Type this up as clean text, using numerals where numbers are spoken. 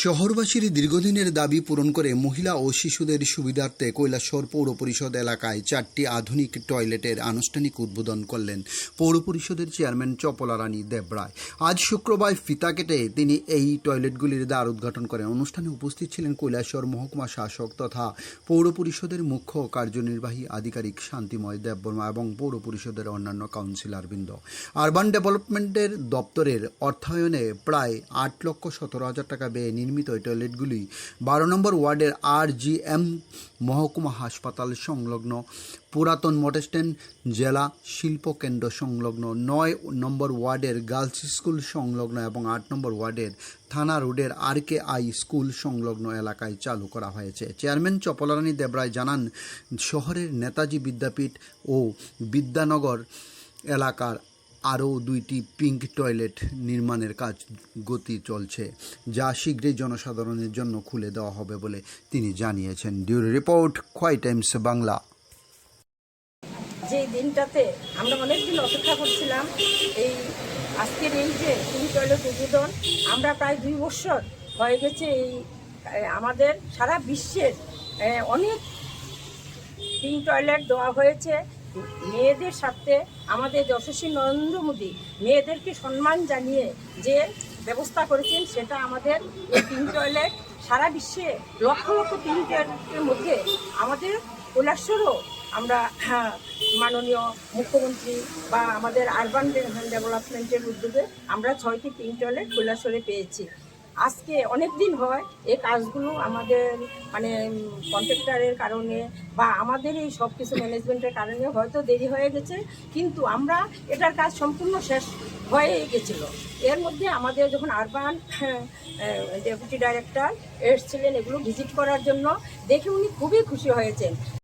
শহরবাসীর দীর্ঘদিনের দাবি পূরণ করে মহিলা ও শিশুদের সুবিধার্থে কৈলাসহর পৌর পরিষদ এলাকায় 4টি আধুনিক টয়লেটের আনুষ্ঠানিক উদ্বোধন করলেন পৌর পরিষদের চেয়ারম্যান চপলা রানী দেবরায়। আজ শুক্রবার ফিতা কেটে তিনি এই টয়লেটগুলির দ্বার উদ্ঘাটন করেন। অনুষ্ঠানে উপস্থিত ছিলেন কৈলাসহর মহকুমা শাসক তথা পৌর পরিষদের মুখ্য কার্যনির্বাহী আধিকারিক শান্তিময় দেববর্মা এবং পৌর পরিষদের অন্যান্য কাউন্সিলরবৃন্দ। আরবান ডেভেলপমেন্টের দপ্তরের অর্থায়নে প্রায় 8,17,000 টাকা ব্যয়ে নির্মিত এই টয়লেটগুলি 12 নম্বর ওয়ার্ডের RGM মহকুমা হাসপাতাল সংলগ্ন, পুরাতন মোটরস্ট্যান্ড জেলা শিল্পকেন্দ্র সংলগ্ন, 9 নম্বর ওয়ার্ডের গার্লস স্কুল সংলগ্ন এবং 8 নম্বর ওয়ার্ডের থানা রোডের RKI স্কুল সংলগ্ন এলাকায় চালু করা হয়েছে। চেয়ারম্যান চপলা রানী দেবরায় জানান, শহরের নেতাজি বিদ্যাপীঠ ও বিদ্যানগর এলাকার আরও 2টি পিঙ্ক টয়লেট নির্মাণের কাজ গতি চলছে, যা শীঘ্রই জনসাধারণের জন্য খুলে দেওয়া হবে বলে তিনি জানিয়েছেন। ডিউরি রিপোর্ট, খোয়াই টাইমস বাংলা। যে দিনটাতে আমরা অনেকদিন অপেক্ষা করছিলাম, এই আজকের এই যে পিঙ্ক টয়লেট উদ্বোধন, আমরা প্রায় 2 বছর হয়ে গেছে এই আমাদের সারা বিশ্বের অনেক পিঙ্ক টয়লেট দেওয়া হয়েছে। মেয়েদের সাথে আমাদের যশস্বী নরেন্দ্র মোদী মেয়েদেরকে সম্মান জানিয়ে যে ব্যবস্থা করেছেন, সেটা আমাদের এই পিঙ্ক টয়লেট সারা বিশ্বে লক্ষ লক্ষ পিঙ্ক টয়লেটের মধ্যে আমাদের কৈলাসহরও আমরা মাননীয় মুখ্যমন্ত্রী বা আমাদের আরবান ডেভেলপমেন্টের উদ্যোগে আমরা 6টি পিঙ্ক টয়লেট কৈলাসহরে পেয়েছি। আজকে অনেক দিন হয় এই কাজগুলো আমাদের কন্ট্রাক্টরের কারণে বা আমাদের এই সব কিছু ম্যানেজমেন্টের কারণে হয়তো দেরি হয়ে গেছে, কিন্তু আমরা এটার কাজ সম্পূর্ণ শেষ হয়ে গেছিলো। এর মধ্যে আমাদের যখন আরবান ডেপুটি ডাইরেক্টর এসেছিলেন এগুলো ভিজিট করার জন্য, দেখে উনি খুবই খুশি হয়েছেন।